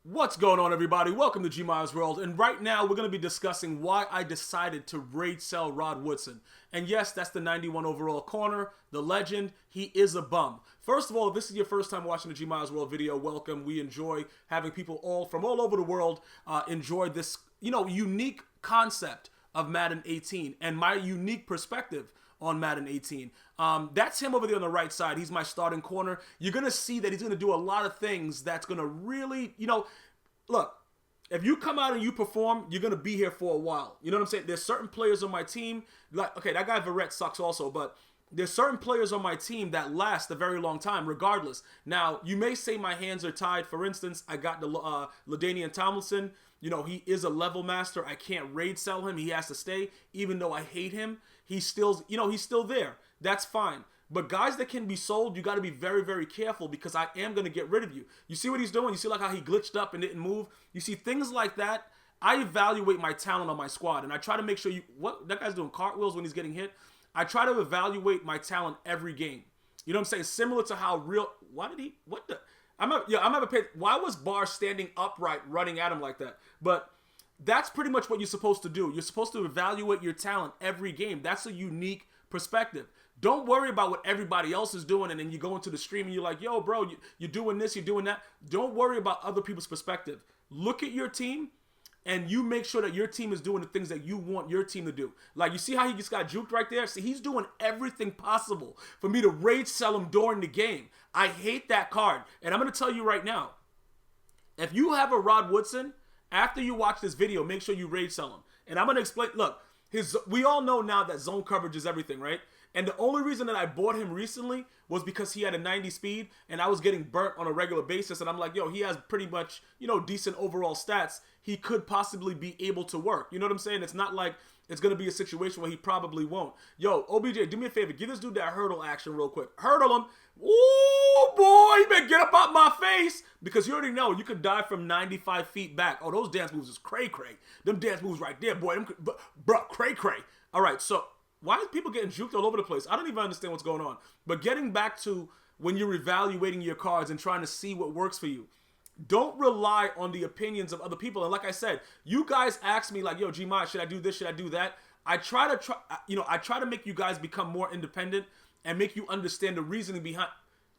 What's going on, everybody? Welcome to GmiasWorld, and right now we're going to be discussing why I decided to raid sell Rod Woodson. And yes, that's the 91 overall corner, the legend. He is a bum. First of all, if this is your first time watching the GmiasWorld video, welcome. We enjoy having people from all over the world enjoy this, unique concept of Madden 18 and my unique perspective on Madden 18. That's him over there on the right side. He's my starting corner. You're going to see that he's going to do a lot of things that's going to really, look, if you come out and you perform, you're going to be here for a while. You know what I'm saying? There's certain players on my team, like, okay, that guy Wright sucks also, but there's certain players on my team that last a very long time regardless. Now, you may say my hands are tied. For instance, I got the LaDainian Tomlinson. He is a level master. I can't raid sell him. He has to stay. Even though I hate him, he's still there. That's fine. But guys that can be sold, you got to be very, very careful because I am going to get rid of you. You see what he's doing? You see like how he glitched up and didn't move? You see things like that? I evaluate my talent on my squad, and I try to make sure that guy's doing cartwheels when he's getting hit. I try to evaluate my talent every game. You know what I'm saying? Similar to how why was Barr standing upright running at him like that? But that's pretty much what you're supposed to do. You're supposed to evaluate your talent every game. That's a unique perspective. Don't worry about what everybody else is doing and then you go into the stream and you're like, yo, bro, you're doing this, you're doing that. Don't worry about other people's perspective. Look at your team and you make sure that your team is doing the things that you want your team to do. Like, you see how he just got juked right there? See, he's doing everything possible for me to raid sell him during the game. I hate that card. And I'm going to tell you right now, if you have a Rod Woodson, after you watch this video, make sure you raid sell him. And I'm going to explain, look, we all know now that zone coverage is everything, right? And the only reason that I bought him recently was because he had a 90 speed and I was getting burnt on a regular basis. And I'm like, yo, he has pretty much, decent overall stats. He could possibly be able to work. You know what I'm saying? It's not like it's going to be a situation where he probably won't. Yo, OBJ, do me a favor. Give this dude that hurdle action real quick. Hurdle him. Ooh, boy, you better get up out my face. Because you already know you could die from 95 feet back. Oh, those dance moves is cray-cray. Them dance moves right there, boy. Bro, cray-cray. All right, so why is people getting juked all over the place? I don't even understand what's going on. But getting back to when you're evaluating your cards and trying to see what works for you, don't rely on the opinions of other people. And like I said, you guys ask me like, yo, Gmias, should I do this? Should I do that? I try to make you guys become more independent and make you understand the reasoning behind.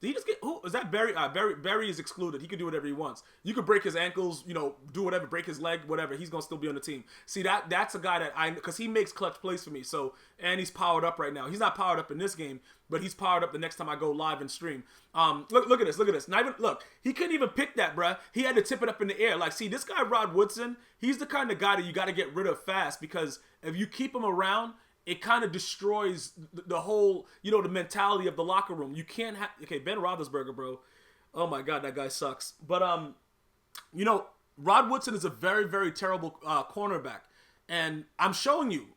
Did he just get, who is that? Barry? Barry is excluded. He can do whatever he wants. You could break his ankles, do whatever, break his leg, whatever. He's going to still be on the team. See, that's a guy that because he makes clutch plays for me. So, and he's powered up right now. He's not powered up in this game, but he's powered up the next time I go live and stream. Look at this. Not even, look, he couldn't even pick that, bruh. He had to tip it up in the air. Like, see, this guy, Rod Woodson, he's the kind of guy that you got to get rid of fast because if you keep him around, it kind of destroys the whole, the mentality of the locker room. You can't have, okay, Ben Roethlisberger, bro. Oh my God, that guy sucks. But, Rod Woodson is a very, very terrible cornerback. And I'm showing you,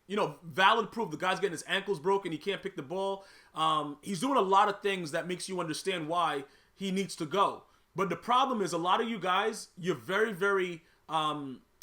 valid proof. The guy's getting his ankles broken. He can't pick the ball. He's doing a lot of things that makes you understand why he needs to go. But the problem is a lot of you guys, you're very, very,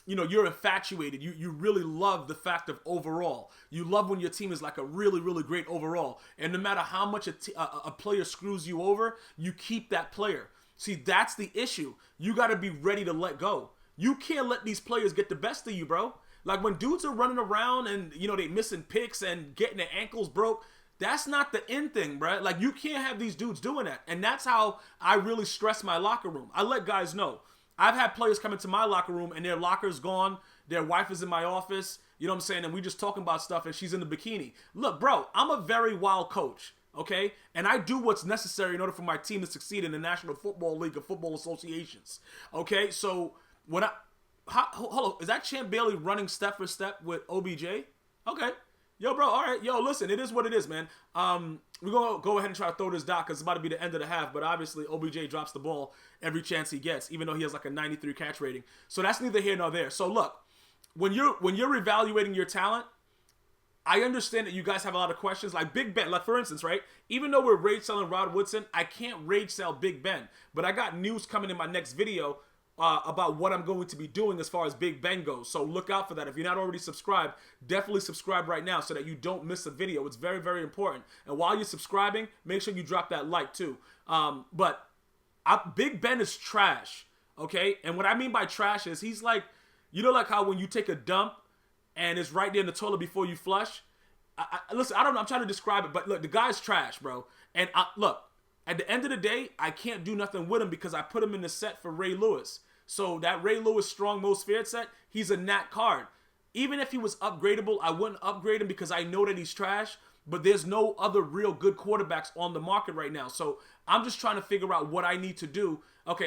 you're infatuated. You really love the fact of overall. You love when your team is like a really, really great overall. And no matter how much a player screws you over, you keep that player. See, that's the issue. You got to be ready to let go. You can't let these players get the best of you, bro. Like when dudes are running around and, they missing picks and getting their ankles broke, that's not the end thing, bro. Like you can't have these dudes doing that. And that's how I really stress my locker room. I let guys know. I've had players come into my locker room and their locker's gone. Their wife is in my office. You know what I'm saying? And we just talking about stuff and she's in the bikini. Look, bro, I'm a very wild coach, okay? And I do what's necessary in order for my team to succeed in the National Football League of Football Associations, okay? So hold on. Is that Champ Bailey running step for step with OBJ? Okay. Yo, bro, all right. Yo, listen, it is what it is, man. We're going to go ahead and try to throw this dot because it's about to be the end of the half, but obviously OBJ drops the ball every chance he gets, even though he has like a 93 catch rating. So that's neither here nor there. So look, when you're evaluating your talent, I understand that you guys have a lot of questions. Like Big Ben, like for instance, right? Even though we're rage selling Rod Woodson, I can't rage sell Big Ben. But I got news coming in my next video about what I'm going to be doing as far as Big Ben goes. So look out for that. If you're not already subscribed, definitely subscribe right now so that you don't miss a video. It's very, very important. And while you're subscribing, make sure you drop that like too. But Big Ben is trash. Okay? And what I mean by trash is he's like, you know, like how when you take a dump and it's right there in the toilet before you flush? Listen, I don't know. I'm trying to describe it, but look, the guy's trash, bro. And look, at the end of the day, I can't do nothing with him because I put him in the set for Ray Lewis. So that Ray Lewis strong most feared set, he's a nat card. Even if he was upgradable, I wouldn't upgrade him because I know that he's trash. But there's no other real good quarterbacks on the market right now. So I'm just trying to figure out what I need to do. Okay,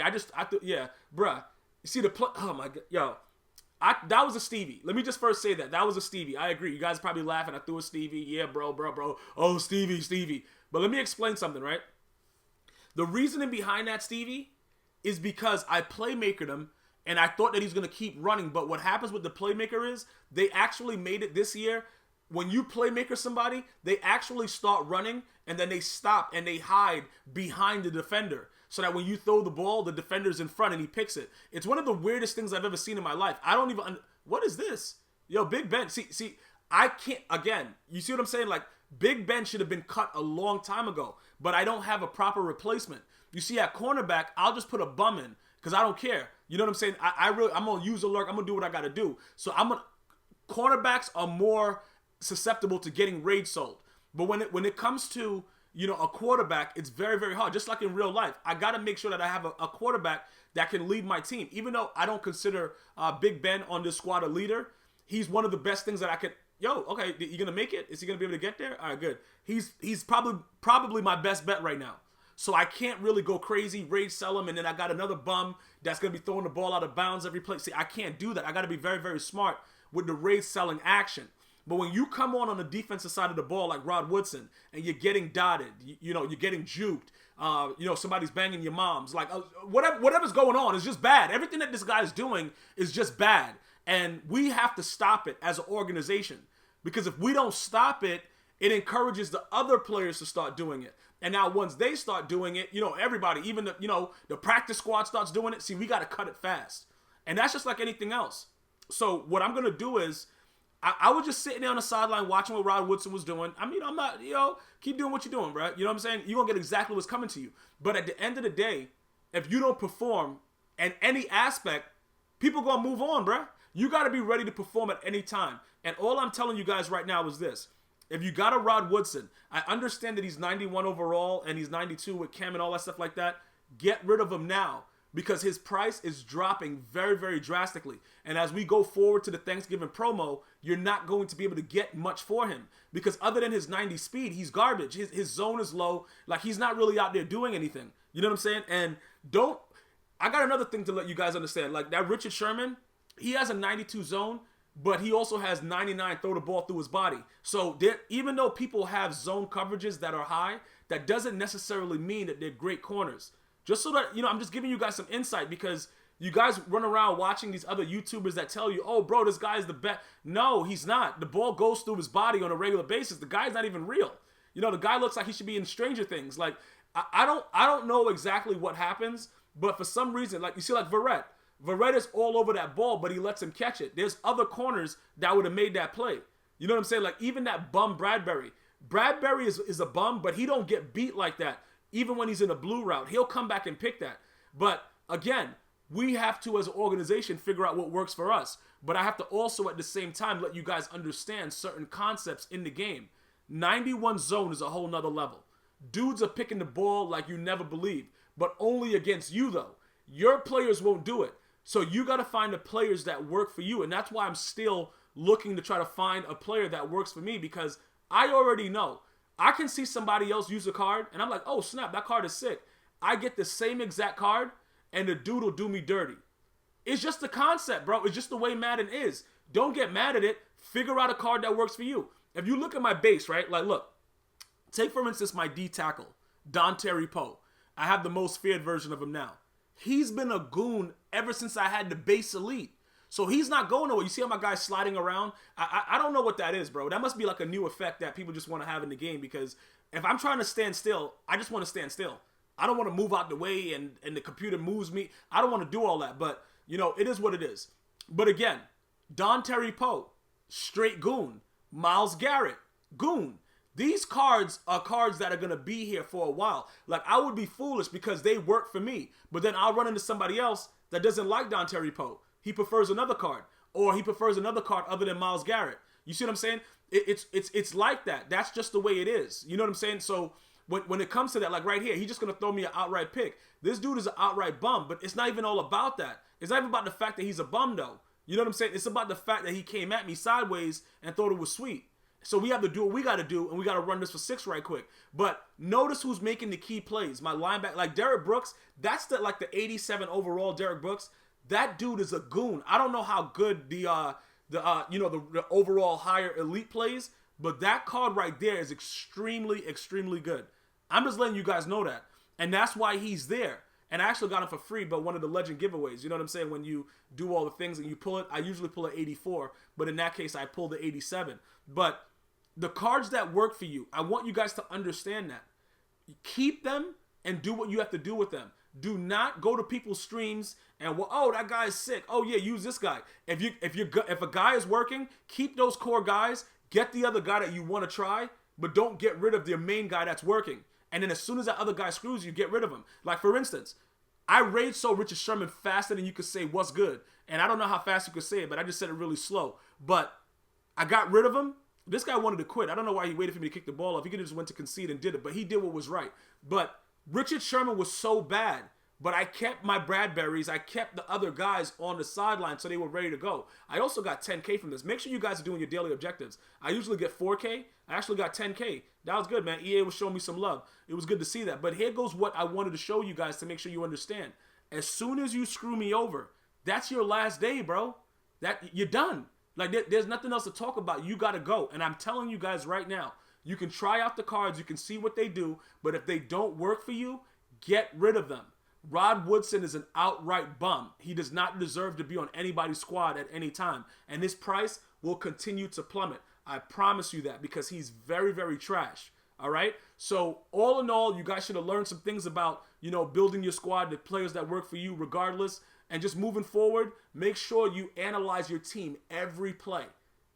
yeah, bruh. You see oh my God, yo. That was a Stevie. Let me just first say that. That was a Stevie. I agree. You guys are probably laughing. I threw a Stevie. Yeah, bro. Oh, Stevie. But let me explain something, right? The reasoning behind that, Stevie, is because I playmakered him, and I thought that he's going to keep running. But what happens with the playmaker is they actually made it this year. When you playmaker somebody, they actually start running, and then they stop, and they hide behind the defender. So that when you throw the ball, the defender's in front and he picks it. It's one of the weirdest things I've ever seen in my life. I don't even... What is this? Yo, Big Ben. See, I can't... Again, you see what I'm saying? Like, Big Ben should have been cut a long time ago. But I don't have a proper replacement. You see, at cornerback, I'll just put a bum in. Because I don't care. You know what I'm saying? I'm going to use alert. I'm going to do what I got to do. So cornerbacks are more susceptible to getting raid sold. But when it comes to... You know, a quarterback, it's very, very hard. Just like in real life, I got to make sure that I have a quarterback that can lead my team. Even though I don't consider Big Ben on this squad a leader, he's one of the best things that I could. Yo, okay, you gonna make it? Is he gonna be able to get there? All right, good. He's probably my best bet right now. So I can't really go crazy, raid sell him, and then I got another bum that's gonna be throwing the ball out of bounds every play. See, I can't do that. I got to be very, very smart with the raid selling action. But when you come on the defensive side of the ball like Rod Woodson and you're getting dotted, you know, you're getting juked, you know, somebody's banging your moms, like whatever's going on is just bad. Everything that this guy is doing is just bad. And we have to stop it as an organization because if we don't stop it, it encourages the other players to start doing it. And now once they start doing it, you know, everybody, even the practice squad starts doing it. See, we got to cut it fast. And that's just like anything else. So what I'm going to do is, I was just sitting there on the sideline watching what Rod Woodson was doing. I mean, I'm not, keep doing what you're doing, bro. You know what I'm saying? You're going to get exactly what's coming to you. But at the end of the day, if you don't perform in any aspect, people going to move on, bro. You got to be ready to perform at any time. And all I'm telling you guys right now is this. If you got a Rod Woodson, I understand that he's 91 overall and he's 92 with Cam and all that stuff like that. Get rid of him now. Because his price is dropping very, very drastically. And as we go forward to the Thanksgiving promo, you're not going to be able to get much for him. Because other than his 90 speed, he's garbage. His zone is low. Like, he's not really out there doing anything. You know what I'm saying? And I got another thing to let you guys understand. Like, that Richard Sherman, he has a 92 zone, but he also has 99 throw the ball through his body. So even though people have zone coverages that are high, that doesn't necessarily mean that they're great corners. Just so that, I'm just giving you guys some insight because you guys run around watching these other YouTubers that tell you, oh, bro, this guy is the best. No, he's not. The ball goes through his body on a regular basis. The guy's not even real. The guy looks like he should be in Stranger Things. Like, I don't know exactly what happens, but for some reason, like, you see, like, Verrett is all over that ball, but he lets him catch it. There's other corners that would have made that play. You know what I'm saying? Like, even that bum Bradbury. Bradbury is a bum, but he don't get beat like that. Even when he's in a blue route, he'll come back and pick that. But again, we have to, as an organization, figure out what works for us. But I have to also, at the same time, let you guys understand certain concepts in the game. 91 zone is a whole nother level. Dudes are picking the ball like you never believed, but only against you, though. Your players won't do it. So you got to find the players that work for you. And that's why I'm still looking to try to find a player that works for me, because I already know. I can see somebody else use a card, and I'm like, oh, snap, that card is sick. I get the same exact card, and the dude will do me dirty. It's just the concept, bro. It's just the way Madden is. Don't get mad at it. Figure out a card that works for you. If you look at my base, right? Like, look. Take, for instance, my D tackle, Dontari Poe. I have the most feared version of him now. He's been a goon ever since I had the base elite. So he's not going nowhere. You see how my guy's sliding around? I don't know what that is, bro. That must be like a new effect that people just want to have in the game, because if I'm trying to stand still, I just want to stand still. I don't want to move out the way and the computer moves me. I don't want to do all that, but, it is what it is. But again, Dontari Poe, straight goon. Myles Garrett, goon. These cards are cards that are going to be here for a while. Like, I would be foolish because they work for me, but then I'll run into somebody else that doesn't like Don Terry Poe. He prefers another card, or he prefers another card other than Myles Garrett. You see what I'm saying? It's like that. That's just the way it is. You know what I'm saying? So when it comes to that, like right here, he's just gonna throw me an outright pick. This dude is an outright bum, but it's not even all about that. It's not even about the fact that he's a bum though. You know what I'm saying? It's about the fact that he came at me sideways and thought it was sweet. So we have to do what we got to do, and we got to run this for 6 right quick. But notice who's making the key plays. My linebacker, like Derek Brooks, that's the 87 overall Derek Brooks. That dude is a goon. I don't know how good the overall higher elite plays, but that card right there is extremely, extremely good. I'm just letting you guys know that. And that's why he's there. And I actually got him for free, but one of the legend giveaways. You know what I'm saying? When you do all the things and you pull it, I usually pull an 84, but in that case, I pulled the 87. But the cards that work for you, I want you guys to understand that. Keep them and do what you have to do with them. Do not go to people's streams and, well, oh, that guy's sick. Oh yeah, use this guy. If a guy is working, keep those core guys. Get the other guy that you want to try, but don't get rid of the main guy that's working. And then as soon as that other guy screws you, get rid of him. Like for instance, I rage so Richard Sherman faster than you could say what's good. And I don't know how fast you could say it, but I just said it really slow. But I got rid of him. This guy wanted to quit. I don't know why he waited for me to kick the ball off. He could have just went to concede and did it, but he did what was right. But Richard Sherman was so bad, but I kept my Bradburys. I kept the other guys on the sideline so they were ready to go. I also got 10K from this. Make sure you guys are doing your daily objectives. I usually get 4K. I actually got 10K. That was good, man. EA was showing me some love. It was good to see that. But here goes what I wanted to show you guys to make sure you understand. As soon as you screw me over, that's your last day, bro. You're done. Like, there's nothing else to talk about. You got to go. And I'm telling you guys right now, you can try out the cards. You can see what they do. But if they don't work for you, get rid of them. Rod Woodson is an outright bum. He does not deserve to be on anybody's squad at any time. And his price will continue to plummet. I promise you that, because he's very, very trash. All right? So all in all, you guys should have learned some things about, building your squad, the players that work for you regardless. And just moving forward, make sure you analyze your team every play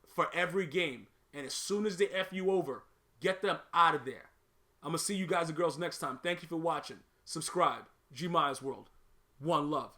for every game. And as soon as they F you over, get them out of there. I'm going to see you guys and girls next time. Thank you for watching. Subscribe. GmiasWorld. One love.